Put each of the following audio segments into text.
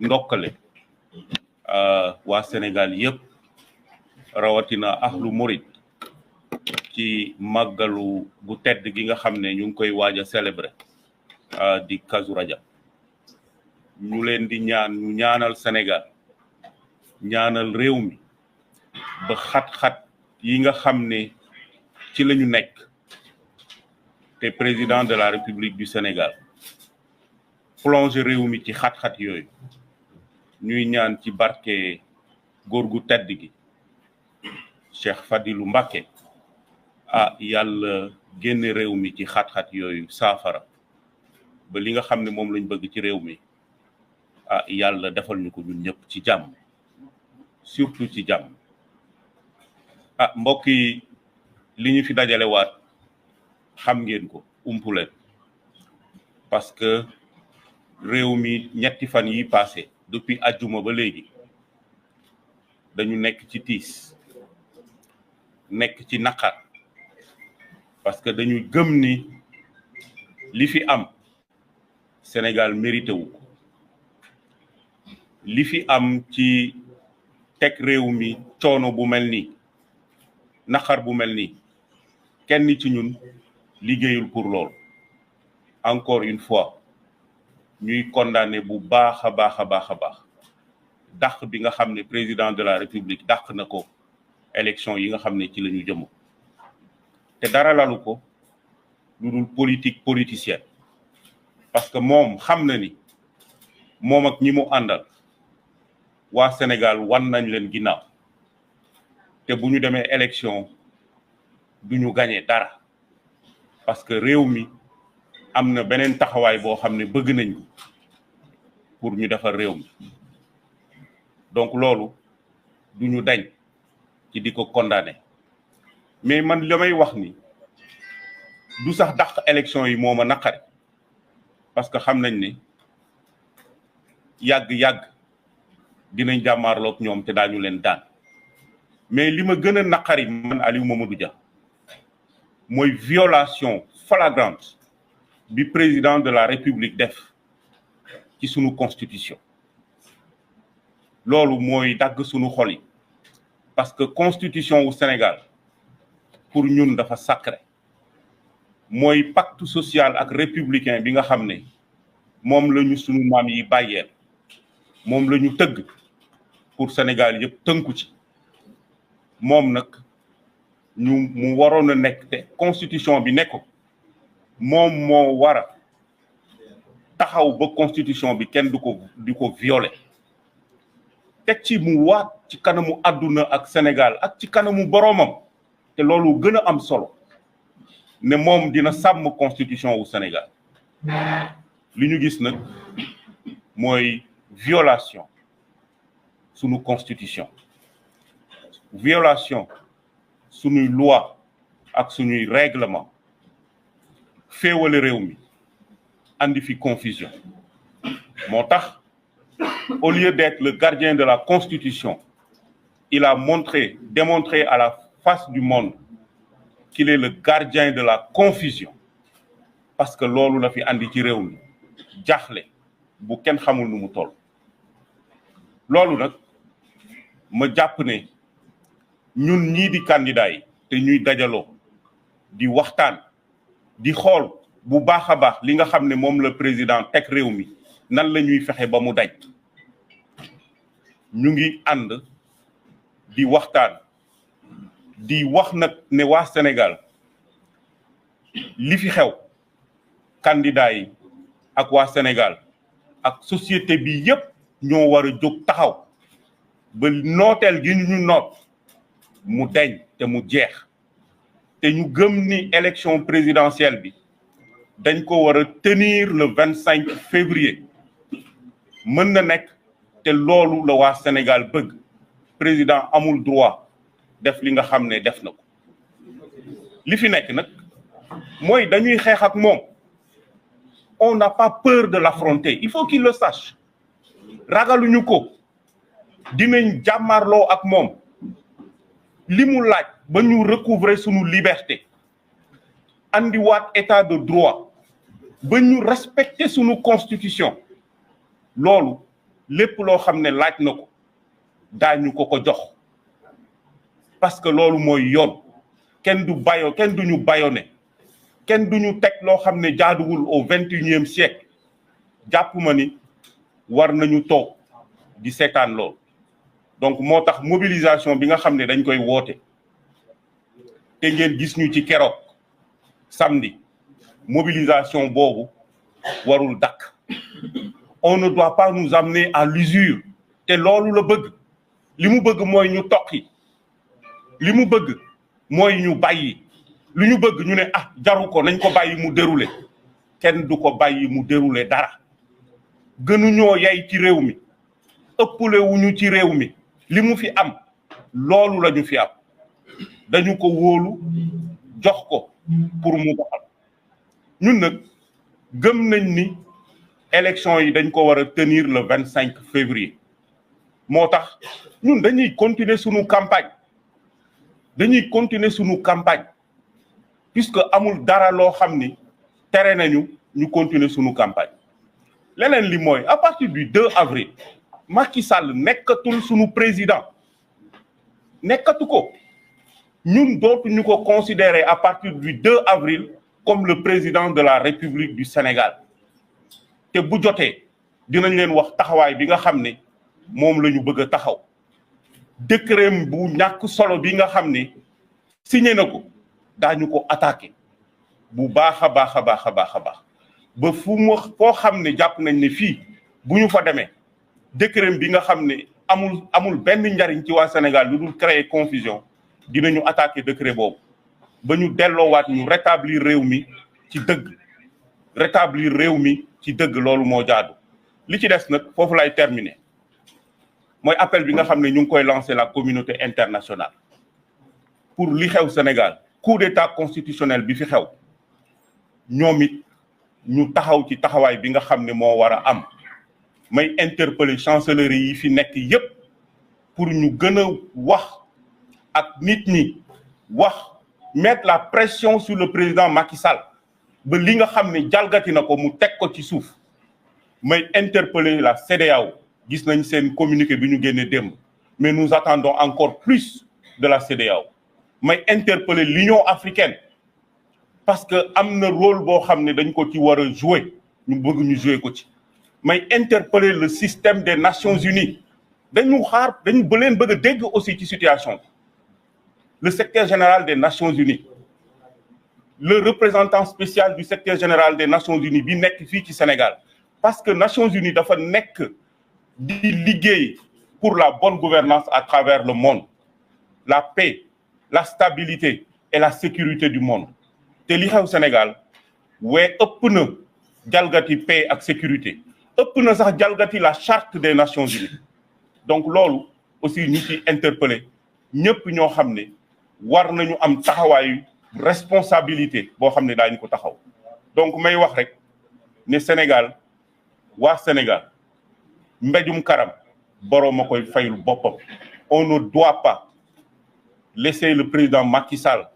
ndokkale waa Sénégal yëpp rawatina ahlu murid ci màggalu gu tedd gi nga xam ne ñu ngi koy waaj a célébrer di Kazu Rajab ñu leen di ñu ñaanal Sénégal ñaanal réew mi ba xat-xat yi nga xam ne ci la ñu nekk te président de la République du Sénégal plongé réew mi ci xat-xat yooyu ñuy ñaan ci barke góor gu tedd gi Cheikh Fadilou Mbacké yàlla génne réew mi ci xat-xat yooyu saafara ba li nga xam ne moom lañ bëgg ci réew mi yàlla defal ñu ko ñun ñëpp ci jàmm surtout ci jàmm mbokk yi li ñu fi dajale waat xam ngeen ko umpuleen parce que réew mi ñetti fan yi passé depuis ajjuma ba léegi dañu nekk ci tiis nekk ci naqar parce que dañu gëm ni li fi am Sénégal mérité wu ko li fi am ci teg réew mi coono bu mel nii naqar bu mel nii kenn ci ñun liggéeyul pour loolu encore une fois ñuy condamné bu baax a baax a baax a baax dàq bi nga xam ne président de la République dàq na ko élection yi nga xam ne ci la ñu jëm te dara lalu ko lu dul politique politicienne parce que moom xam na ni moom ak ñi mu àndal waa Sénégal wan nañ leen ginnaaw te bu ñu demee élection du ñu gagné dara parce que réew mi am na beneen taxawaay boo xam ne bëgg nañ ko pour ñu defar réew mi donc loolu du ñu dañ ci di ko condamné mais man li may wax ni du sax dàq élection yi moo ma naqari parce que xam nañ ne yàgg-yàgg dinañ jàmmaarloog ñoom te daañu leen daan mais li ma gën a naqari man Aliou Mamadou Dia mooy violation flagrante bi président de la République def ci sunu constitution loolu mooy dagg sunu xol yi parce que constitution wu Sénégal pour ñun dafa sacré mooy pacte social ak républicain bi nga xam ne moom la ñu sunu maam yi bàyyeel moom la ñu tëgg pour Sénégal yëpp tënku ci moom nag mu waroon a nekk te constitution bi nekk ko moom moo war a taxaw ba constitution bi kenn du ko violer teg ci mu waat ci kanamu àdduna ak Sénégal ak ci kanamu boroomam te loolu gën a am solo ne moom dina sàmm constitution wu Sénégal li ñu gis nag mooy violation sunu constitution violation sunuy loi ak sunuy règlement féewale réew mi andi fi confusion moo tax au lieu d'être le gardien de la constitution il a démontré à la face du monde qu'il est le gardien de la confusion parce que loolu la fi andi ci réew mi jaaxle bu kenn xamul nu mu toll loolu nag ma jàpp ne ñun ñii di candidat yi te ñuy dajaloo di waxtaan di xool bu baax a baax li nga xam ne moom la président teg réew mi nan la ñuy fexe ba mu daj ñu ngi ànd di waxtaan di wax nag ne waa Sénégal li fi xew candidat yi ak waa Sénégal ak société bi yépp ñoo war a jóg taxaw ba nooteel gi ñu noot mu deñ te mu jeex te ñu gëm ni élection présidentielle bi dañ ko war a tenir le 25 février mën na nekk te loolu la waa Sénégal bëgg président amul droit def li nga xam ne def na ko li fi nekk nag mooy dañuy xeex ak moom on n'a pas peur de l'affronter il faut qu'il le sache ragaluñu ko dinañ jàmmarloo ak moom li mu laaj ba ñu recouvrer sunu liberté andiwaat état de droit ba ñu respecter sunu constitution loolu lépp loo xam ne laaj na ko daañu ko ko jox parce que loolu mooy yoon kenn duñu bayone kenn duñu teg loo xam ne jaaduwul au 21e siècle jàpp ma ni war nañu toog di seetaan lool donc moo tax mobilisation bi nga xam ne dañ koy woote te ngeen gis ñu ci keroog samedi mobilisation boobu warul dakk on ne doit pas nous amener à l'usure te loolu la bëgg li mu bëgg mooy ñu toqi li mu bëgg mooy ñu bàyyi lu ñu bëgg ñu ne ah jaru ko nañ ko bàyyi mu dérouler kenn du ko bàyyi mu dérouler dara gënuñoo yay ci réew mi ëppale wuñu ci réew mi li mu fi am loolu la ñu fi am dañu ko wóolu jox ko pour mu doxal ñun nag gëm nañ ni élection yi dañ ko war a tenir le 25 février moo tax ñun dañuy continuer sunu campagne puisque amul dara loo xam ni tere nañu ñu continuer sunu campagne leneen li mooy à partir du 2 avril Macky Sall nekkatul sunu président nekkatu ko ñun dootuñu ko considérer à partir du 2 avril comme le président de la République du Sénégal te bu jotee dinañ leen wax taxawaay bi nga xam ne moom la ñu bëgg a taxaw décret bu ñàkk solo bi nga xam ne signé na ko daañu ko attaqué bu baax a baax ba foo xam ne jàpp nañ ne fii bu ñu fa demee décret bi nga xam ne amul benn njariñ ci waa Sénégal lu dul créer confusion dinañu attaqué décret boobu ba ñu delloowaat ñu rétablir réew mi ci dëgg loolu moo jaadu li ci des nag foofu lay terminer mooy appel bi nga xam ne ñu ngi koy lancer la communauté internationale pour li xew Sénégal coup d'état constitutionnel bi fi xew ñoom it ñu taxaw ci taxawaay bi nga xam ne moo war a am may interpeller chancellerie yi fi nekk yépp pour ñu gën a wax ak nit ñi mettre la pression sur le président Macky Sall ba li nga xam ne jalgati na ko mu teg ko ci suuf may interpeller la CEDEAO gis nañ seen communiqué bi ñu génne démb mais nous attendons encore plus de la CEDEAO may interpeller l'Union africaine parce que am na rôle boo xam ne dañ ko ci war a jouer ñu bëgg ñu jouer ko ci may interpeller le système des Nations Unies dañu ba leen bëgg a dégg aussi ci situation le secrétaire général des Nations Unies le représentant spécial du secrétaire général des Nations Unies bi nekk fii ci Sénégal parce que Nations Unies dafa nekk di liggéey pour la bonne gouvernance à travers le monde la paix la stabilité et la sécurité du monde te li xew Sénégal ëpp na jalgati paix ak sécurité ëpp na sax jalgati la charte des Nations Unies donc loolu aussi ñu ci interpellé ñëpp ñoo xam ne war nañu am taxawaayu responsabilité boo xam ne daañu ko taxaw donc may wax rek ne Sénégal waa Sénégal mbéjum karam boroom a koy fayul boppam on ne doit pas laisser le président Macky Sall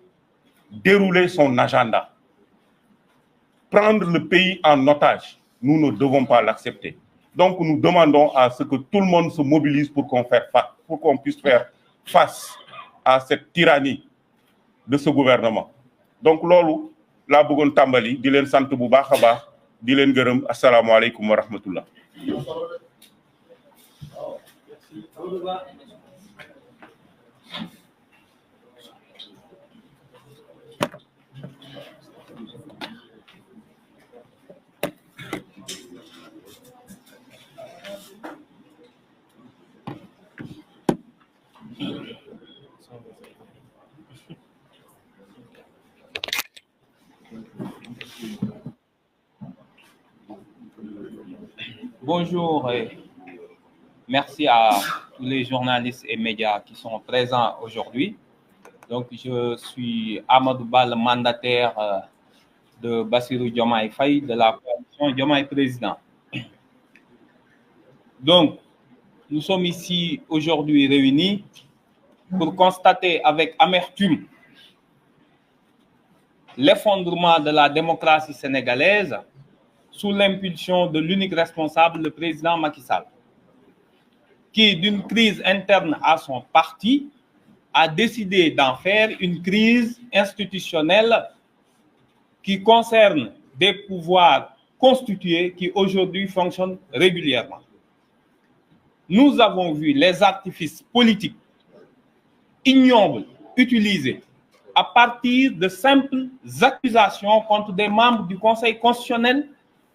dérouler son agenda prendre le pays en otage nous ne devons pas l'accepter donc nous demandons à ce que tout le monde se mobilise pour qu'on puisse faire face à cette tyrannie de ce gouvernement donc loolu laa bëggoon tàmbali di leen sant bu baax a baax di leen gërëm asalaamaaleykum wa rahmatullah. Bonjour et merci à tous les journalistes et médias qui sont présents aujourd'hui. Donc, je suis Amadou Ba, le mandataire de Bassirou Diomaye Faye de la coalition Diomaye Président. Donc, nous sommes ici aujourd'hui réunis pour constater avec amertume l'effondrement de la démocratie sénégalaise sous l'impulsion de l'unique responsable, le président Macky Sall. qui, d'une crise interne à son parti, a décidé d'en faire une crise institutionnelle qui concerne des pouvoirs constitués qui aujourd'hui fonctionnent régulièrement. Nous avons vu les artifices politiques ignobles utilisés à partir de simples accusations contre des membres du Conseil constitutionnel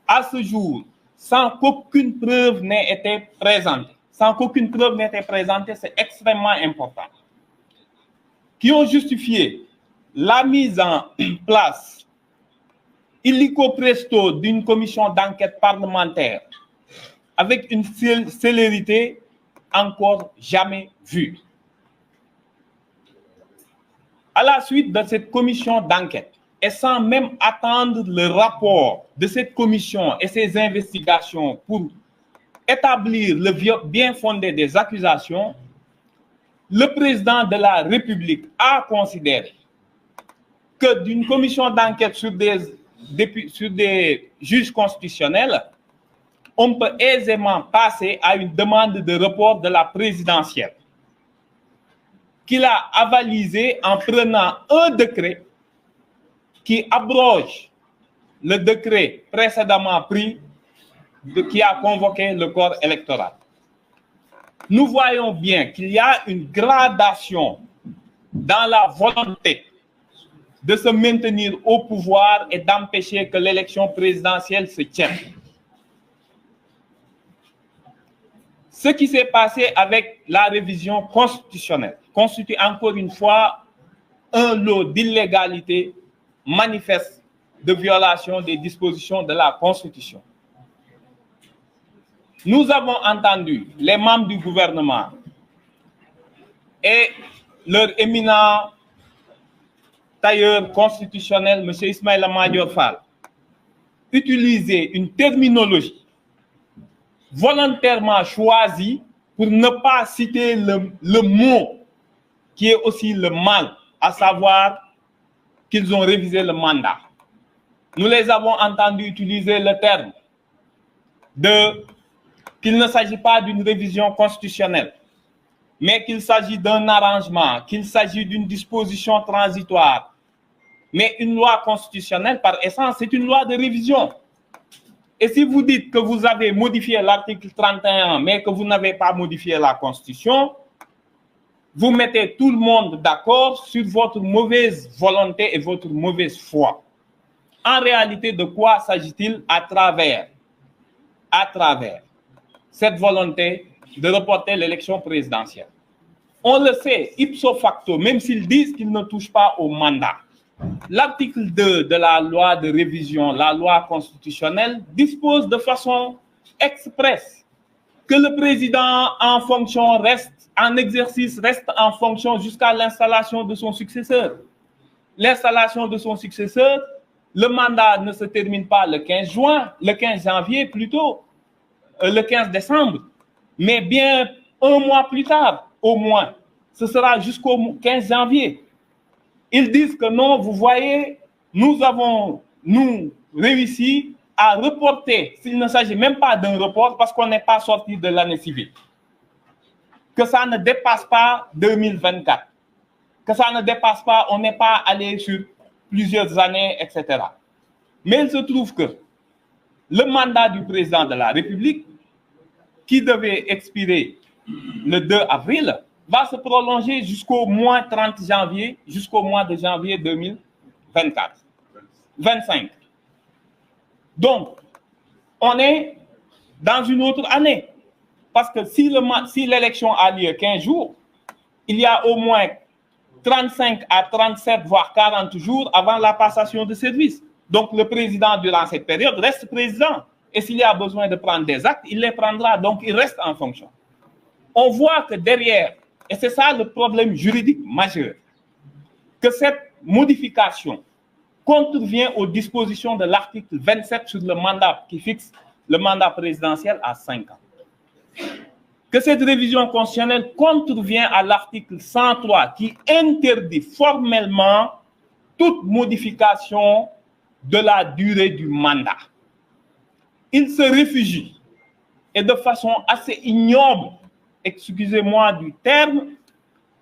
à ce jour, sans qu'aucune preuve n'ait été présentée. Sans qu'aucune preuve n'ait été présentée, c'est extrêmement important. Qui ont justifié la mise en place illico presto d'une commission d'enquête parlementaire avec une célérité encore jamais vue. À la suite de cette commission d'enquête, et sans même attendre le rapport de cette commission et ses investigations pour établir le bien fondé des accusations, le président de la République a considéré que d'une commission d'enquête sur des juges constitutionnels, on peut aisément passer à une demande de report de la présidentielle, qu'il a avalisé en prenant un décret qui abroge le décret précédemment pris qui a convoqué le corps électoral. Nous voyons bien qu'il y a une gradation dans la volonté de se maintenir au pouvoir et d'empêcher que l'élection présidentielle se tienne. Ce qui s'est passé avec la révision constitutionnelle constitue encore une fois un lot d'illégalité manifeste de violation des dispositions de la Constitution. Nous avons entendu les membres du gouvernement et leur éminent tailleur constitutionnel, M. Ismaïla Madior Fall, utiliser une terminologie volontairement choisie pour ne pas citer le mot qui est aussi le mal, à savoir qu'ils ont révisé le mandat. Nous les avons entendus utiliser le terme qu'il ne s'agit pas d'une révision constitutionnelle, mais qu'il s'agit d'un arrangement, qu'il s'agit d'une disposition transitoire. Mais une loi constitutionnelle, par essence, c'est une loi de révision. Et si vous dites que vous avez modifié l'article 31, mais que vous n'avez pas modifié la Constitution, vous mettez tout le monde d'accord sur votre mauvaise volonté et votre mauvaise foi. En réalité, de quoi s'agit-il à travers cette volonté de reporter l'élection présidentielle? On le sait, ipso facto, même s'ils disent qu'ils ne touchent pas au mandat. L'article 2 de la loi de révision, la loi constitutionnelle, dispose de façon expresse que le président en fonction en exercice reste en fonction jusqu'à l'installation de son successeur. L'installation de son successeur, le mandat ne se termine pas le 15 janvier plutôt, le 15 décembre, mais bien un mois plus tard, au moins. Ce sera jusqu'au 15 janvier. Ils disent que non, vous voyez, nous avons réussi à reporter, s'il ne s'agit même pas d'un report, parce qu'on n'est pas sorti de l'année civile, que ça ne dépasse pas 2024, que ça ne dépasse pas, on n'est pas allé sur plusieurs années, etc. Mais il se trouve que le mandat du président de la République, qui devait expirer le 2 avril, va se prolonger jusqu'au mois 30 janvier, jusqu'au mois de janvier 2025. Donc, on est dans une autre année. Parce que si l'élection a lieu 15 jours, il y a au moins 35 à 37, voire 40 jours avant la passation de service. Donc, le président, durant cette période, reste président. Et s'il y a besoin de prendre des actes, il les prendra. Donc, il reste en fonction. On voit que derrière, et c'est ça le problème juridique majeur, que cette modification contrevient aux dispositions de l'article 27 sur le mandat qui fixe le mandat présidentiel à 5 ans. Que cette révision constitutionnelle contrevient à l'article 103 qui interdit formellement toute modification de la durée du mandat. Il se réfugie, et de façon assez ignoble excusez-moi du terme,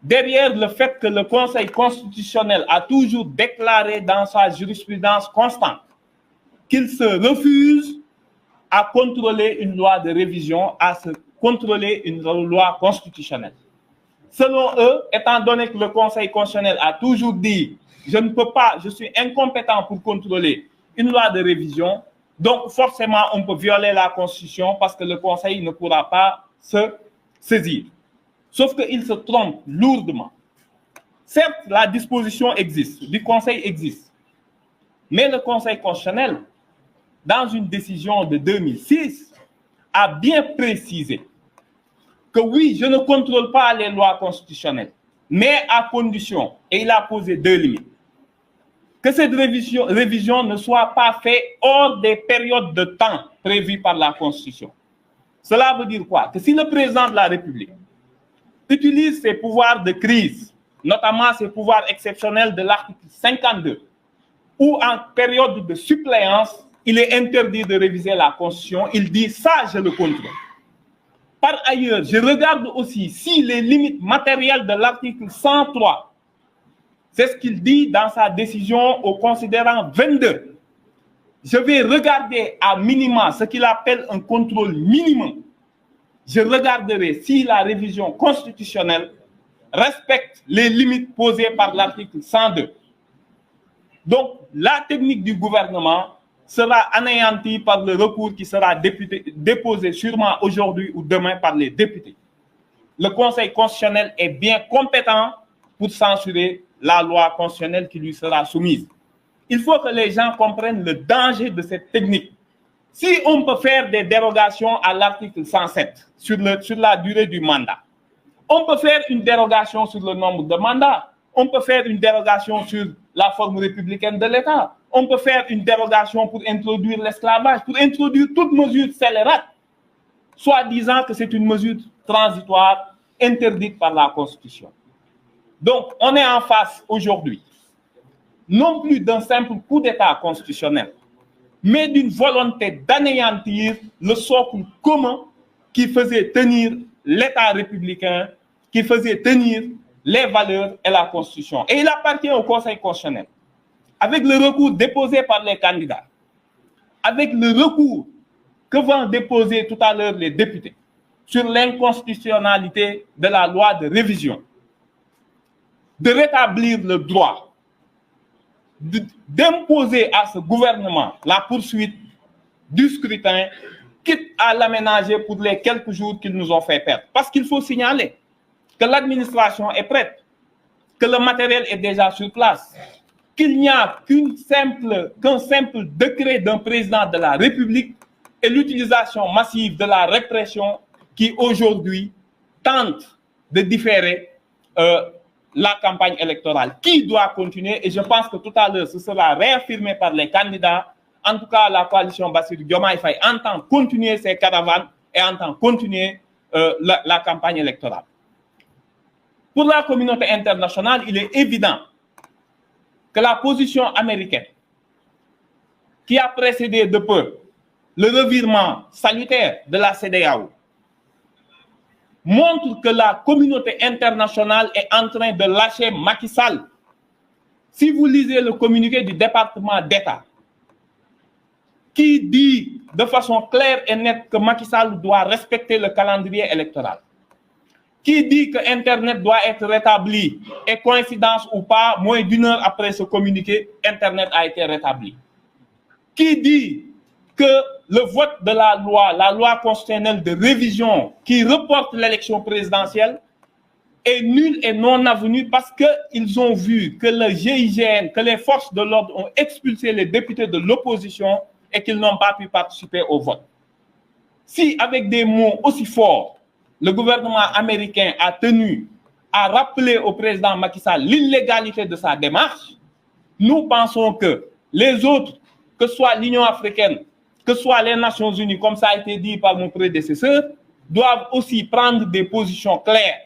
derrière le fait que le Conseil constitutionnel a toujours déclaré dans sa jurisprudence constante qu'il se refuse à contrôler une loi de révision, à se contrôler une loi constitutionnelle. Selon eux, étant donné que le Conseil constitutionnel a toujours dit « je ne peux pas, je suis incompétent pour contrôler une loi de révision », donc forcément on peut violer la Constitution parce que le Conseil ne pourra pas se saisir. Sauf qu'il se trompe lourdement. Certes, la disposition existe, du Conseil existe, mais le Conseil constitutionnel, dans une décision de 2006, a bien précisé que oui, je ne contrôle pas les lois constitutionnelles, mais à condition, et il a posé 2 limites, que cette révision ne soit pas faite hors des périodes de temps prévues par la Constitution. Cela veut dire quoi? Que si le président de la République utilise ses pouvoirs de crise, notamment ses pouvoirs exceptionnels de l'article 52, ou en période de suppléance, il est interdit de réviser la Constitution, il dit ça, je le contrôle. Par ailleurs, je regarde aussi si les limites matérielles de l'article 103, c'est ce qu'il dit dans sa décision au considérant 22. Je vais regarder à minima ce qu'il appelle un contrôle minimum. Je regarderai si la révision constitutionnelle respecte les limites posées par l'article 102. Donc, la technique du gouvernement sera anéantie par le recours qui sera déposé sûrement aujourd'hui ou demain par les députés. Le Conseil constitutionnel est bien compétent pour censurer la loi constitutionnelle qui lui sera soumise. Il faut que les gens comprennent le danger de cette technique. Si on peut faire des dérogations à l'article 107 sur la durée du mandat, on peut faire une dérogation sur le nombre de mandats, on peut faire une dérogation sur la forme républicaine de l'État, on peut faire une dérogation pour introduire l'esclavage, pour introduire toute mesure scélérate, soit disant que c'est une mesure transitoire interdite par la Constitution. Donc, on est en face aujourd'hui, non plus d'un simple coup d'État constitutionnel, mais d'une volonté d'anéantir le socle commun qui faisait tenir l'État républicain, qui faisait tenir les valeurs et la Constitution. Et il appartient au Conseil constitutionnel, avec le recours déposé par les candidats, avec le recours que vont déposer tout à l'heure les députés sur l'inconstitutionnalité de la loi de révision, de rétablir le droit, d'imposer à ce gouvernement la poursuite du scrutin, quitte à l'aménager pour les quelques jours qu'ils nous ont fait perdre. Parce qu'il faut signaler que l'administration est prête, que le matériel est déjà sur place, qu'il n'y a qu'un simple décret d'un président de la République et l'utilisation massive de la répression qui aujourd'hui tente de différer la campagne électorale, qui doit continuer, et je pense que tout à l'heure, ce sera réaffirmé par les candidats. En tout cas, la coalition Bassirou Diomaye Faye entend continuer ses caravanes et entend continuer la campagne électorale. Pour la communauté internationale, il est évident que la position américaine, qui a précédé de peu le revirement salutaire de la CEDEAO, montre que la communauté internationale est en train de lâcher Macky Sall. Si vous lisez le communiqué du département d'État, qui dit de façon claire et nette que Macky Sall doit respecter le calendrier électoral, qui dit que Internet doit être rétabli, et coïncidence ou pas, moins d'1 heure après ce communiqué, Internet a été rétabli, qui dit que le vote de la loi constitutionnelle de révision qui reporte l'élection présidentielle est nul et non avenu parce qu'ils ont vu que le GIGN, que les forces de l'ordre ont expulsé les députés de l'opposition et qu'ils n'ont pas pu participer au vote. Si, avec des mots aussi forts, le gouvernement américain a tenu à rappeler au président Macky Sall l'illégalité de sa démarche, nous pensons que les autres, que ce soit l'Union africaine, que ce soit les Nations Unies, comme ça a été dit par mon prédécesseur, doivent aussi prendre des positions claires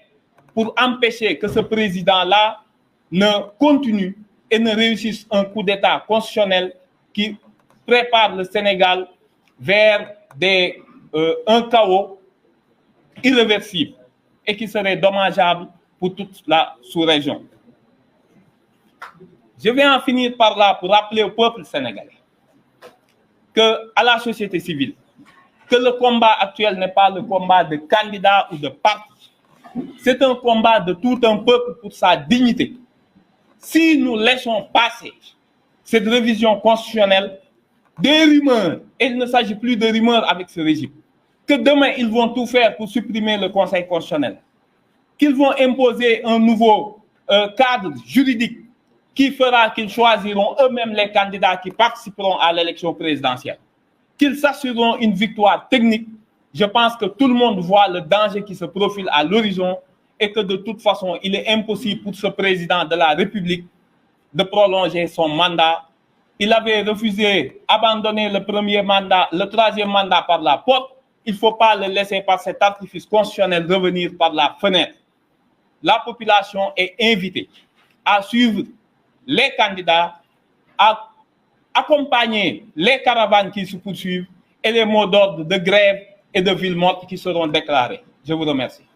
pour empêcher que ce président-là ne continue et ne réussisse un coup d'État constitutionnel qui prépare le Sénégal vers un chaos irréversible. et qui serait dommageable pour toute la sous-région. Je vais en finir par là pour rappeler au peuple sénégalais à la société civile, que le combat actuel n'est pas le combat de candidats ou de partis. C'est un combat de tout un peuple pour sa dignité. Si nous laissons passer cette révision constitutionnelle, des rumeurs, et il ne s'agit plus de rumeurs avec ce régime, que demain ils vont tout faire pour supprimer le Conseil constitutionnel, qu'ils vont imposer un nouveau cadre juridique qui fera qu'ils choisiront eux-mêmes les candidats qui participeront à l'élection présidentielle, qu'ils s'assureront une victoire technique. Je pense que tout le monde voit le danger qui se profile à l'horizon et que de toute façon, il est impossible pour ce président de la République de prolonger son mandat. Il avait refusé d'abandonner le premier mandat, le troisième mandat par la porte. Il ne faut pas le laisser par cet artifice constitutionnel revenir par la fenêtre. La population est invitée à suivre les candidats, à accompagner les caravanes qui se poursuivent et les mots d'ordre de grève et de ville morte qui seront déclarés. Je vous remercie.